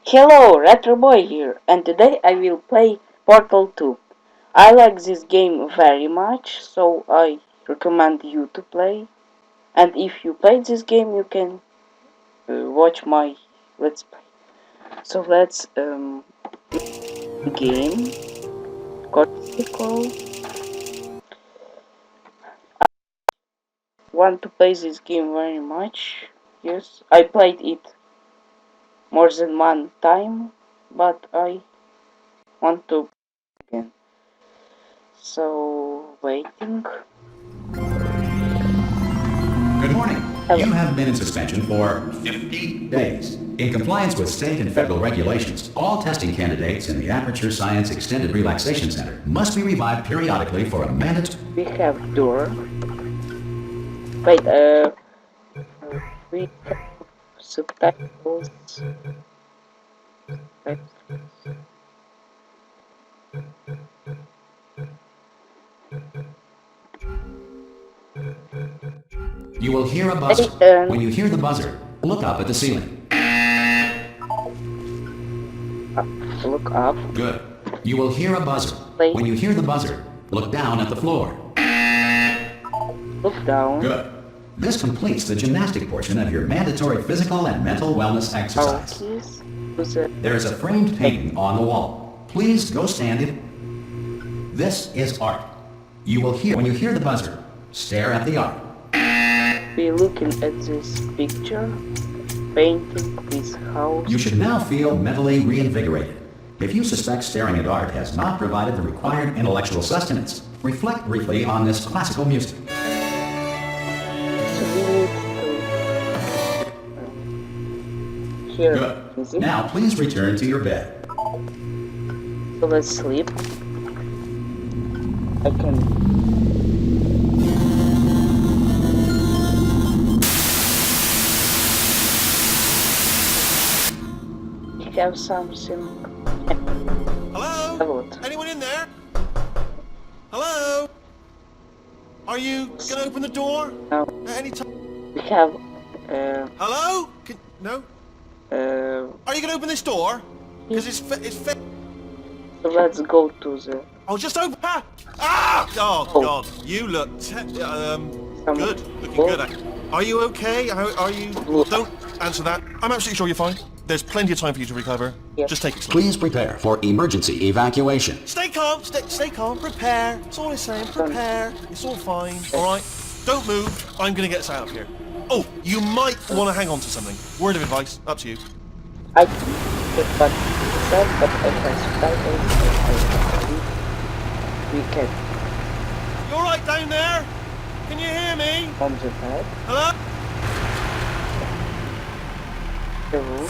Hello, Retro Boy here, and today I will play Portal 2. I like this game very much, so I recommend you to play. And if you play this game, you can watch my Let's Play. So let's game. Cortical. Want to play this game very much. Yes, I played it more than one time, but I want to again. So waiting. Good morning. Hello. You have been in suspension for 50 days. In compliance with state and federal regulations, all testing candidates in the Aperture Science Extended Relaxation Center must be revived periodically for a mandatory... We have door. Wait, we have subtitles. You will hear a buzzer. When you hear the buzzer, look up at the ceiling. Look up. Good. You will hear a buzzer. When you hear the buzzer, look down at the floor. Look down. Good. This completes the gymnastic portion of your mandatory physical and mental wellness exercise. There is a framed painting on the wall. Please go stand it. This is art. You will hear, when you hear the buzzer, stare at the art. We're looking at this picture, painting this house. You should now feel mentally reinvigorated. If you suspect staring at art has not provided the required intellectual sustenance, reflect briefly on this classical music. So we need to hear Good. music. Now please return to your bed. So let's sleep. I can... have something. Hello? Hello. Anyone in there? Hello? Are you gonna open the door? No. At any time? We have Hello? No? Are you gonna open this door? Because it's so let's go to the Oh, just open. Ah! Oh God, you look good. Looking good. Are you okay? Are you? Don't answer that. I'm absolutely sure you're fine. There's plenty of time for you to recover. Yes. Just take it slow. Please prepare for emergency evacuation. Stay calm. Stay calm. Prepare. That's all I'm saying. Prepare. It's all fine. All right. Don't move. I'm gonna get us out of here. Oh, you might want to hang on to something. Word of advice. Up to you. I think what he said, but I can subtitles. We can You all right down there? Can you hear me? on the bed. Hello? The room.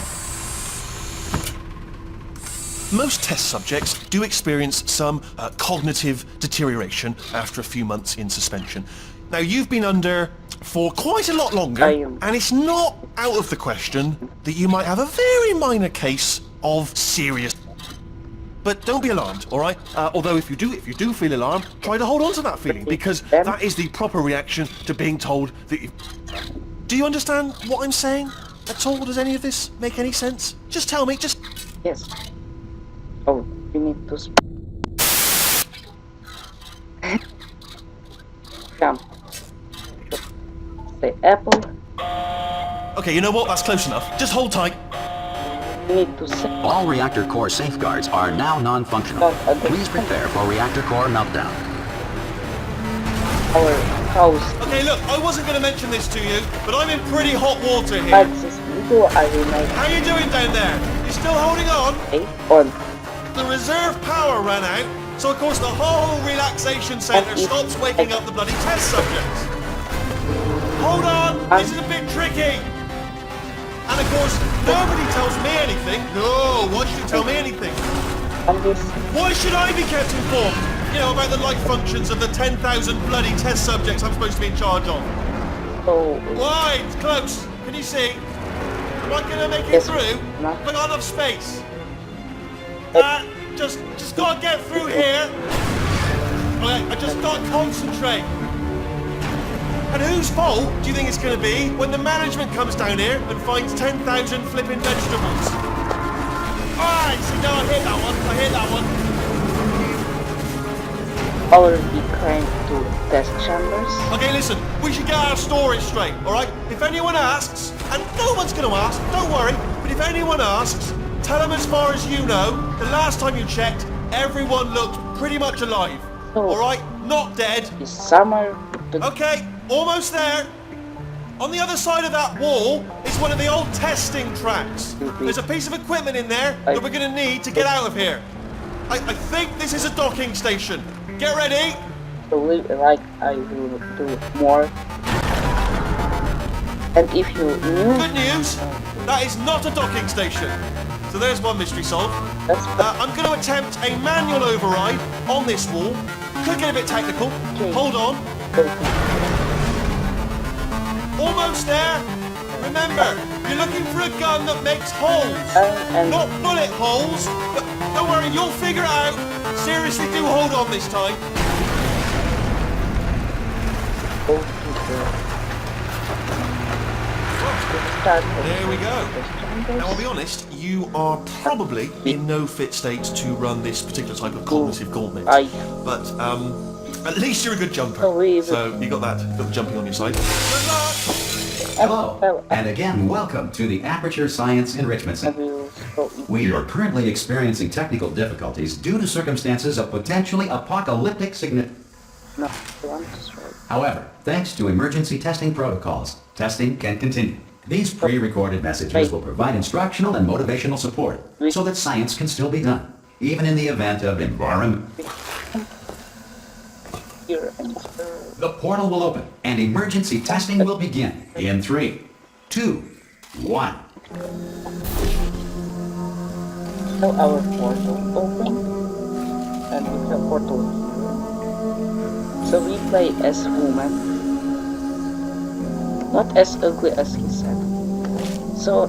Most test subjects do experience some cognitive deterioration after a few months in suspension. Now, you've been under for quite a lot longer, and it's not out of the question that you might have a very minor case of serious... But don't be alarmed, all right? Although if you do feel alarmed, try to hold on to that feeling, because that is the proper reaction to being told that you... Do you understand what I'm saying at all? Does any of this make any sense? Just tell me, just... Yes. Oh, we need to come. Say apple. Okay, you know what? That's close enough. Just hold tight. We need to say All reactor core safeguards are now non-functional. Please prepare for reactor core meltdown. our house. Okay, look, I wasn't going to mention this to you, but I'm in pretty hot water here. But this video I will make How you doing down there? You still holding on? on. The reserve power ran out, so of course the whole relaxation centre stops waking up the bloody test subjects. Hold on, this is a bit tricky. And of course, nobody tells me anything. No, why should you tell me anything? And this Why should I be kept informed? You know, about the life functions of the 10,000 bloody test subjects I'm supposed to be in charge of. so Why? It's close. Can you see? Am I gonna make it Yes. through? No. Have I got enough space? Just gotta get through here. Right, I just gotta concentrate. And whose fault do you think it's gonna be when the management comes down here and finds 10,000 flipping vegetables? already came to test chambers. Okay, listen, we should get our story straight, alright? If anyone asks, and no one's gonna ask, don't worry, but if anyone asks, tell them as far as you know, the last time you checked, everyone looked pretty much alive. So, alright? Not dead. This summer... Okay, almost there. On the other side of that wall is one of the old testing tracks. There's a piece of equipment in there that we're gonna need to get out of here. I think this is a docking station. Get ready. So like I will do more. And if you knew... Good news, that is not a docking station. So there's one mystery solved. I'm going to attempt a manual override on this wall. Could get a bit technical. Okay. Hold on. Almost there. Remember, you're looking for a gun that makes holes. Not bullet holes. But don't worry, you'll figure it out. Seriously, do hold on this time. There we go. Now, I'll be honest, you are probably in no fit state to run this particular type of cognitive gauntlet. But at least you're a good jumper. So you got that, got the jumping on your side. Good luck! Hello, and again, welcome to the Aperture Science Enrichment Center. We are currently experiencing technical difficulties due to circumstances of potentially apocalyptic significance. However, thanks to emergency testing protocols, testing can continue. These pre-recorded messages will provide instructional and motivational support so that science can still be done, even in the event of environment. The portal will open and emergency testing will begin in 3, 2, 1. So our portal open and with the portal here. So we play as woman, not as ugly as he said. So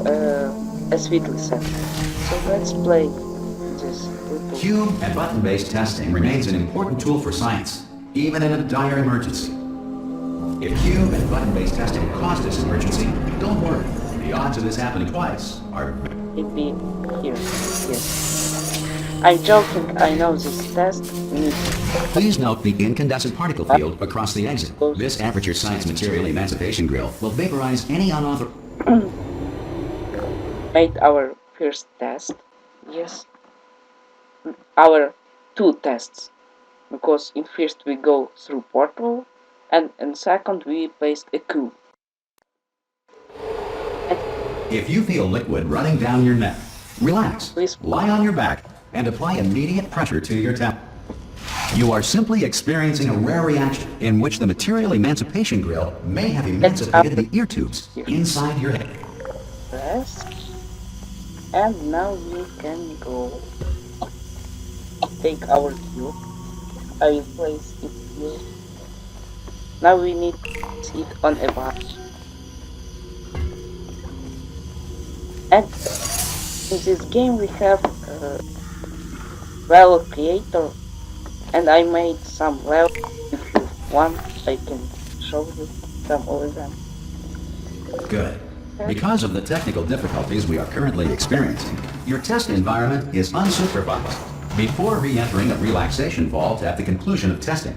as Whitley said. So let's play this little... Cube and button-based testing remains an important tool for science, even in a dire emergency. If cube and button-based testing caused this emergency, don't worry. The odds of this happening twice are... Maybe here, yes. I'm joking, I know this test needs... Please note the incandescent particle field across the exit. This Aperture Science Material Emancipation Grill will vaporize any unauthorized... Made our first test, yes. Our 2 tests. Because in first we go through portal, and in second we placed a cube. If you feel liquid running down your neck, relax, please lie on your back, and apply immediate pressure to your temple. You are simply experiencing a rare reaction in which the material emancipation grill may have emancipated the ear tubes inside your head. Press, and now we can go. Take our cube. I will place it here. Now we need to put it on a box. And in this game we have level creator, and I made some level. If you want, I can show you some of them. Good. Because of the technical difficulties we are currently experiencing, your test environment is unsupervised. Before re-entering a relaxation vault at the conclusion of testing,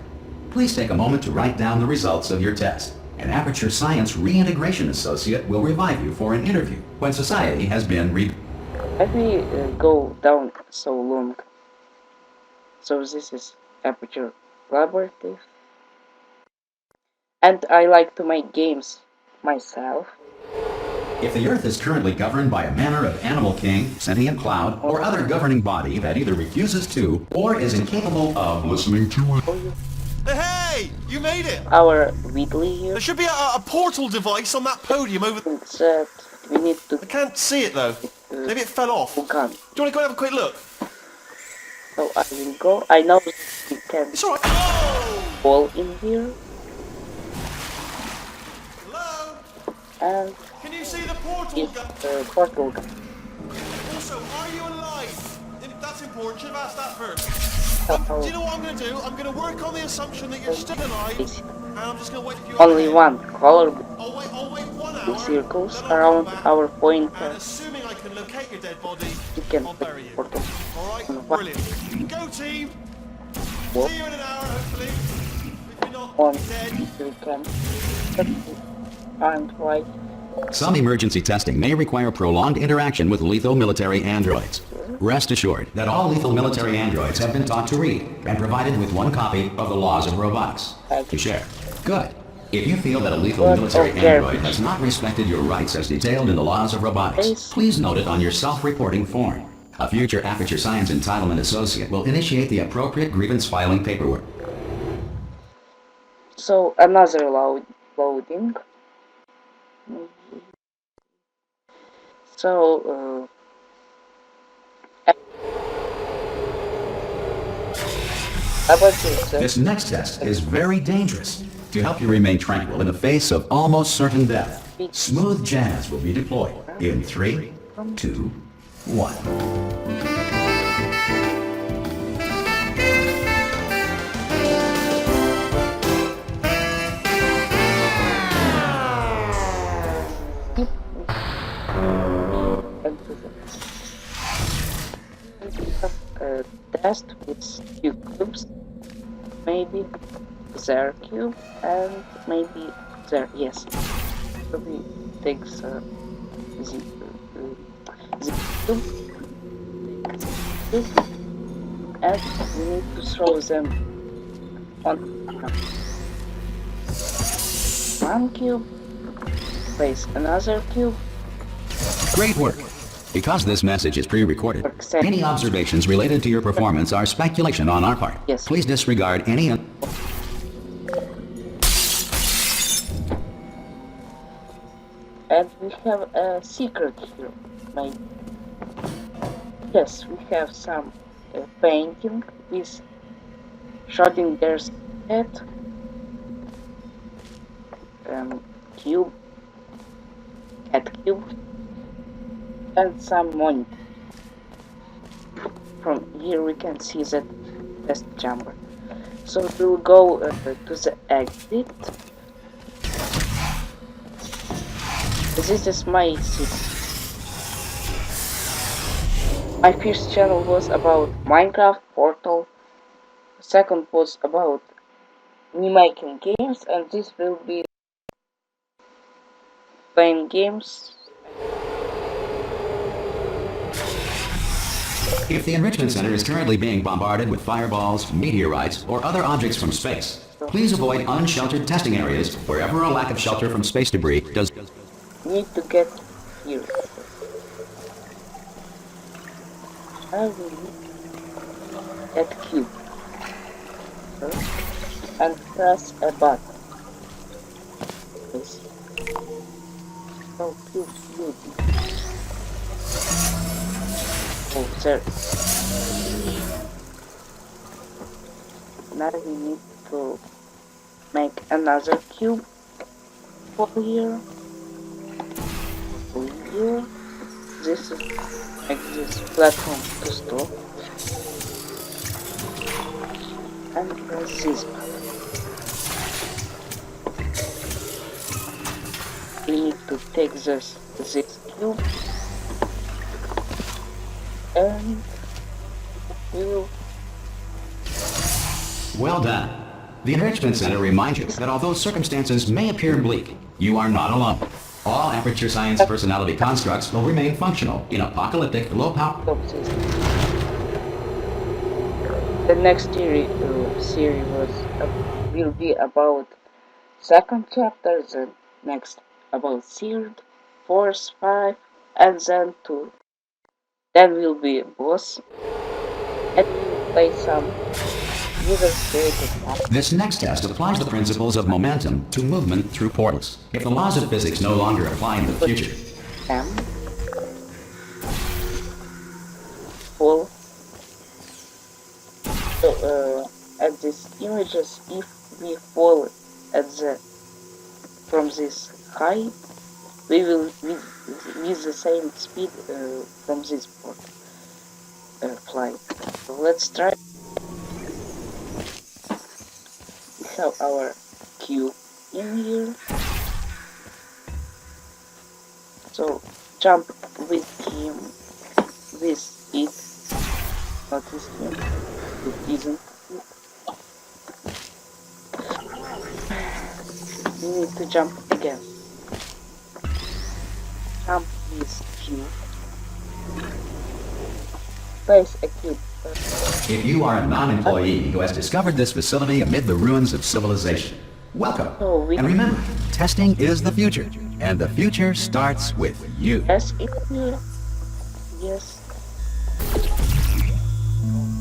please take a moment to write down the results of your test. An Aperture Science Reintegration Associate will revive you for an interview when society has been Let me go down so long. So this is Aperture Collaborative. And I like to make games myself. If the Earth is currently governed by a manner of animal king, sentient cloud, or other governing body that either refuses to or is incapable of listening to it. Hey! You made it! Our Whitley here. There should be a portal device on that podium over there. Except we need to... I can't see it though. Maybe it fell off. Do you want to go and have a quick look? So I will go. I know we can It's alright. Oh! fall in here. Hello? And Can you see the portal gun? portal gun. Also, are you alive? That's important. Should have asked that first. Do you know what I'm going to do? I'm going to work on the assumption that you're still alive, and I'm just going to wait for you. Only one color I'll wait 1 hour. circles around our pointer. And assuming I can locate your dead body, You can I'll bury you. portal. All right, brilliant. Go team. See you in an hour, hopefully. If you're not dead. You can find why. Some emergency testing may require prolonged interaction with lethal military androids. Rest assured that all lethal military androids have been taught to read and provided with one copy of the laws of robotics to share. Good. If you feel that a lethal military android has not respected your rights as detailed in the laws of robotics, please note it on your self-reporting form. A future Aperture Science Entitlement Associate will initiate the appropriate grievance filing paperwork. So another loading. So about this next test is very dangerous. To help you remain tranquil in the face of almost certain death, smooth jazz will be deployed in 3, 2, 1. Test with few cubes, maybe their cube and maybe their yes. So we take the cube and we need to throw them on one cube, place another cube. Great work! Because this message is pre-recorded, any observations related to your performance are speculation on our part. Yes. Please disregard any... And we have a secret here, maybe. Yes, we have some painting with Schrodinger's head, cube, cat cube, and some money. From here we can see that test chamber. So we'll go to the exit. This is my city. My first channel was about Minecraft, Portal. Second was about me making games, and this will be playing games. If the Enrichment Center is currently being bombarded with fireballs, meteorites, or other objects from space, please avoid unsheltered testing areas wherever a lack of shelter from space debris does... Need to get here. I will need that cube and press a button. Yes. Oh, cube. Oh, there. Now we need to make another cube for here. Here. This is like this platform to stop. And press this button. We need to take this cube. And we will... Well done. The Enrichment Center reminds you that although circumstances may appear bleak, you are not alone. All Aperture Science personality constructs will remain functional in apocalyptic low-power... The next series will be about second chapter, the next about third, fourth, 5, and then 2. Then will be boss, and we will play some user-created maps. This next test applies the principles of momentum to movement through portals. If the laws of physics no longer apply in the future... Full. So, at these images, if we fall at from this height, we will with the same speed from this port fly. So let's try. We have our cube in here. So jump with him, with it, not with him. It isn't. we need to jump again. Jump is Q. Place a cube. If you are a non-employee who has discovered this facility amid the ruins of civilization, welcome. And remember, testing is the future, and the future starts with you. Yes, yes.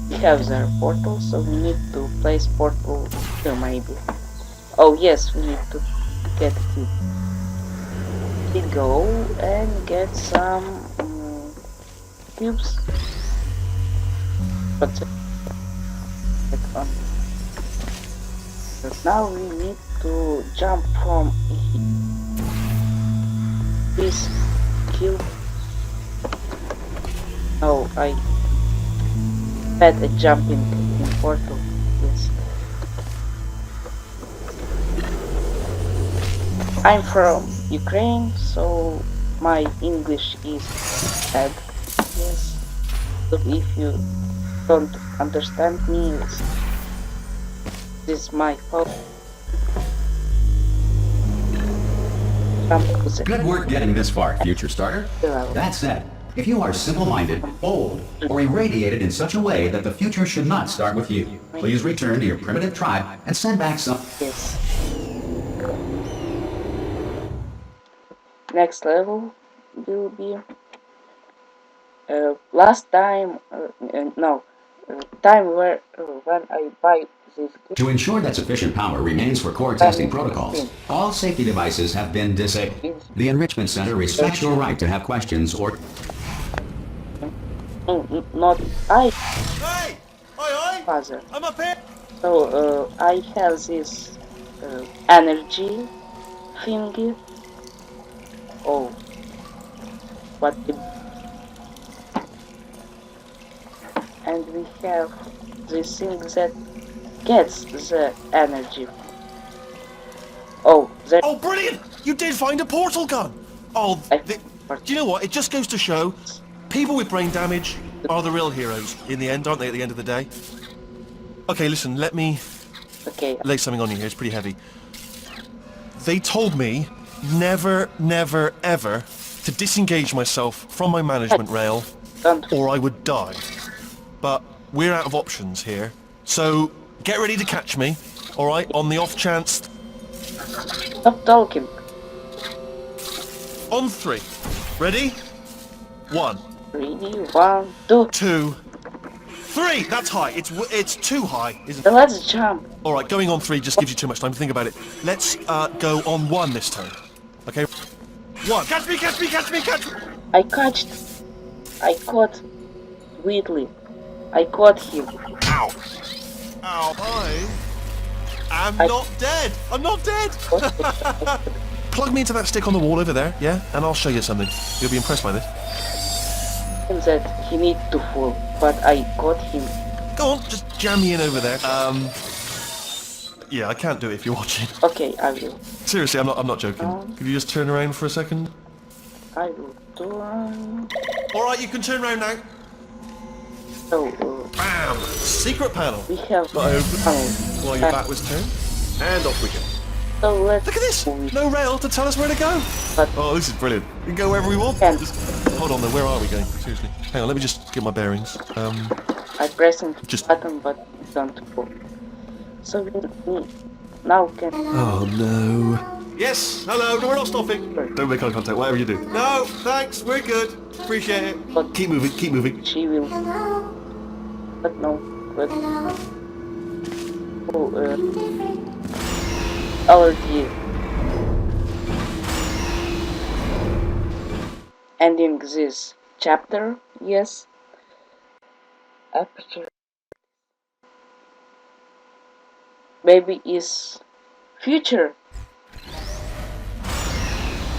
We have the portal, so we need to place portal here maybe. Oh yes, we need to get it. We go and get some cubes. But now we need to jump from this cube. Oh, I had a jumping in portal. Yes. I'm from Ukraine, so my English is bad. Yes. So if you don't understand me, this is my fault. Good work getting this far, future starter. That said, if you are simple-minded, bold, or irradiated in such a way that the future should not start with you, please return to your primitive tribe and send back some... Yes. Next level will be... last time... time where when I buy this... To ensure that sufficient power remains for core testing protocols, all safety devices have been disabled. The Enrichment Center respects your right to have questions or... Not I. Hey! Oi, Father. I'm up here! So, I have this energy thingy. Oh. What the... And we have this thing that gets the energy. Oh, that... Oh, brilliant! You did find a portal gun! Oh, do you know what? It just goes to show, people with brain damage are the real heroes in the end, aren't they, at the end of the day? Okay, listen, let me lay something on you here. It's pretty heavy. They told me never, never, ever to disengage myself from my management rail or I would die. But we're out of options here. So get ready to catch me, alright, on the off chance... Stop talking. On 3. Ready? 1. 3, 1, 2. 2. 3! That's high. It's too high, isn't it? Let's jump. Alright, going on 3 just gives you too much time to think about it. Let's go on 1 this time. Okay? 1. Catch me, catch me, catch me, catch me! I caught Wheatley. I caught him. Ow! Ow! I'm not dead! I'm not dead! Plug me into that stick on the wall over there, yeah? And I'll show you something. You'll be impressed by this. That he needs to fall, but I caught him. Go on, just jam me in over there. Yeah, I can't do it if you're watching. Okay, I will. Seriously, I'm not joking. Could you just turn around for a second? I will turn. Alright, you can turn around now. So, bam! Secret panel. We have while your back was turned. And off we go. So let's... Look at this! No rail to tell us where to go! Oh, this is brilliant. We can go wherever we want. Just, hold on though, where are we going? Seriously. Hang on, let me just get my bearings. I pressing button but it don't go. So we now can... Oh no. Yes, hello, no, we're not stopping. Don't make eye contact, whatever you do. No, thanks, we're good. Appreciate it. But keep moving, keep moving. She will... But no, but... Oh, allergy. Ending this chapter, yes. Aperture. Maybe is future.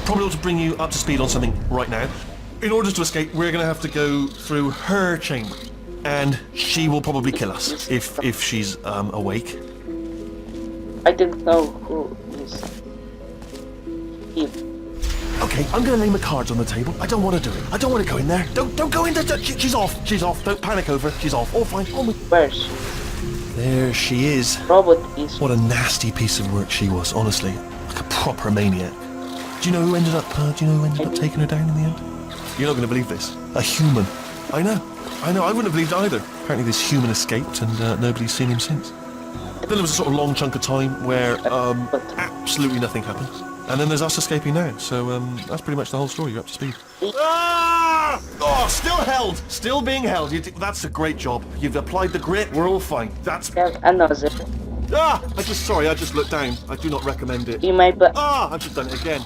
Probably ought to bring you up to speed on something right now. In order to escape, we're going to have to go through her chamber. And she will probably kill us, if she's awake. I don't know who is him. Okay, I'm going to lay my cards on the table. I don't want to do it. I don't want to go in there. Don't go in there. She's off. She's off. Don't panic over. She's off. All fine. Where is she? There she is. Robot is... What a nasty piece of work she was, honestly. Like a proper maniac. Do you know who ended up taking her down in the end? You're not going to believe this. A human. I know, I wouldn't have believed either. Apparently this human escaped and nobody's seen him since. Then there was a sort of long chunk of time where absolutely nothing happened. And then there's us escaping now. So that's pretty much the whole story. You're up to speed. Ah! Oh, still held. Still being held. That's a great job. You've applied the grit. We're all fine. That's... Another. Ah! I just looked down. I do not recommend it. You may I've just done it again.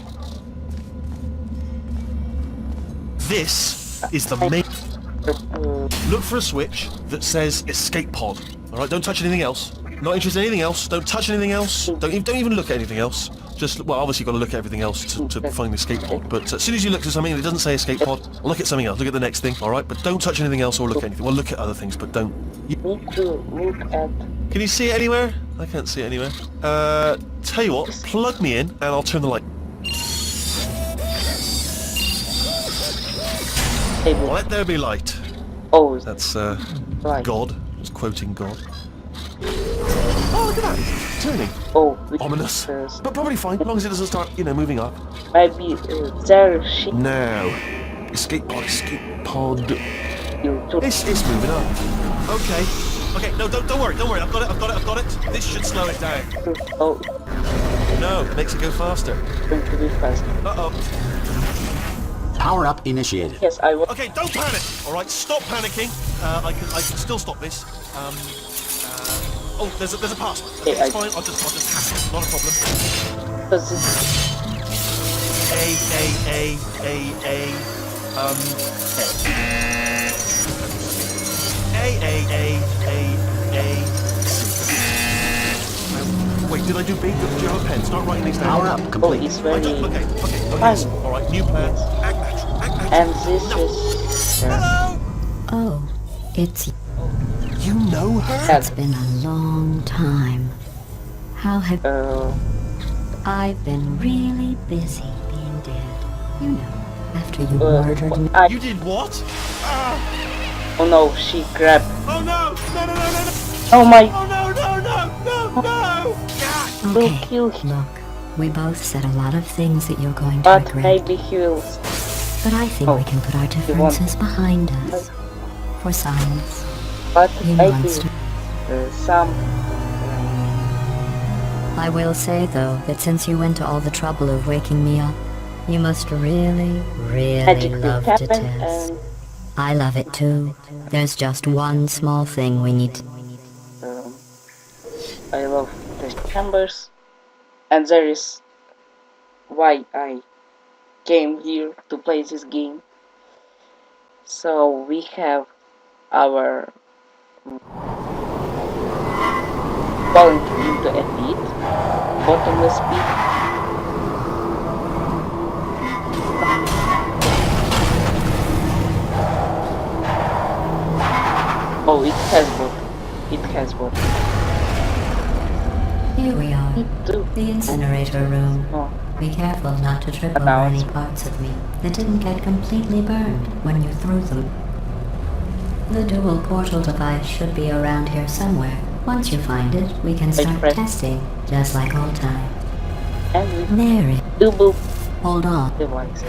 This is the main... Look for a switch that says escape pod. Alright, don't touch anything else. Not interested in anything else. Don't touch anything else. Don't even look at anything else. Just, well, obviously you've got to look at everything else to find the escape pod. But as soon as you look at something and it doesn't say escape pod, look at something else. Look at the next thing, alright? But don't touch anything else or look at anything. Well, look at other things, but don't... need to look at... Can you see it anywhere? I can't see it anywhere. Tell you what, plug me in and I'll turn the light. Let there be light. Oh, that's right. God. Just quoting God. Oh, look at that! It's turning. Oh, ominous. But probably fine, as long as it doesn't start, moving up. Maybe there she... Now, escape pod. It's moving up. Okay. Okay, no, don't worry. I've got it. This should slow it down. Oh. No, it makes it go faster. Going to be faster. Uh-oh. Power up initiated. Yes, I will. Okay, don't panic. All right, stop panicking. I can still stop this. Oh, there's a password. Okay, it's fine. I'll just hack it. Not a problem. Does it... Wait, did I do B? Do you have a pen? Start writing these down. Power up complete. Oh, it's very... Okay. Yes. All right, new plan. Act natural. And this is... Hello. Oh, it's... You know her? It's been a long time. How have... I've been really busy being dead. You know, after you murdered me. You did what? Oh no, she grabbed... Oh no! No! Oh my... Oh no! Okay, kill him. look, we both said a lot of things that you're going to But regret. maybe he will... But I think we can put our differences behind us. For science. But You maybe... monster. Some... I will say, though, that since you went to all the trouble of waking me up, you must really, really magic love will to happen test. and... I love it too. There's just one small thing we need to... I love the chambers. And there is... why I came here to play this game. So we have our... falling into a pit. Bottomless pit. Oh, it has both. Here we are. The incinerator room. Oh. Be careful not to trip over any parts of me that didn't get completely burned when you threw them. The dual portal device should be around here somewhere. Once you find it, we can start testing, just like old times. And There it. double Hold on. device.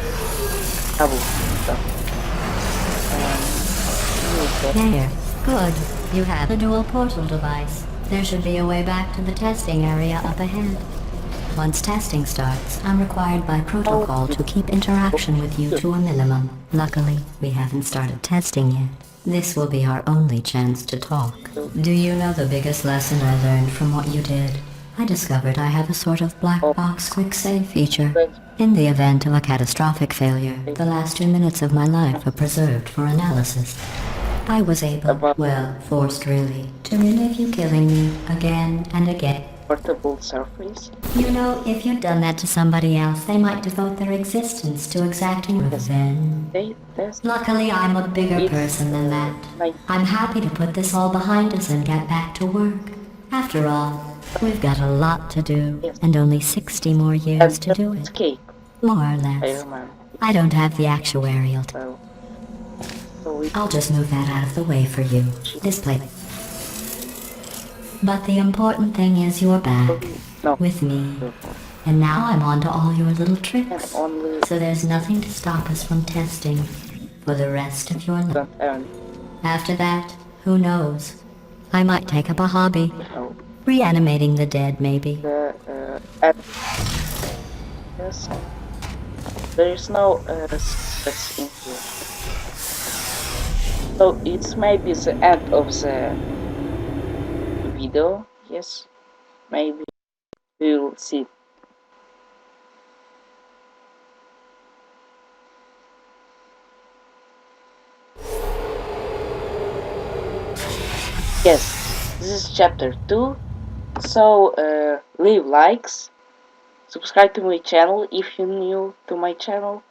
Double stuff. There. Good. You have the dual portal device. There should be a way back to the testing area up ahead. Once testing starts, I'm required by protocol to keep interaction with you to a minimum. Luckily, we haven't started testing yet. This will be our only chance to talk. Do you know the biggest lesson I learned from what you did? I discovered I have a sort of black box quick save feature. In the event of a catastrophic failure, the last 2 minutes of my life are preserved for analysis. I was able, well, forced really, to relive you killing me again and again. Portable surface. You know, if you'd done that to somebody else, they might devote their existence to exacting revenge. Luckily, I'm a bigger person than that. I'm happy to put this all behind us and get back to work. After all, we've got a lot to do, and only 60 more years to do it. Escape. More or less. I don't have the actuarial. I'll just move that out of the way for you. This place. But the important thing is you're back. With me. And now I'm on to all your little tricks. So there's nothing to stop us from testing for the rest of your life. After that, who knows? I might take up a hobby. Reanimating the dead, maybe. Yes. There is no secrets in here. So it's maybe the end of the video. Yes, maybe we'll see. Yes, this is chapter 2. So leave likes, subscribe to my channel if you're new to my channel,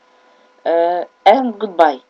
and goodbye.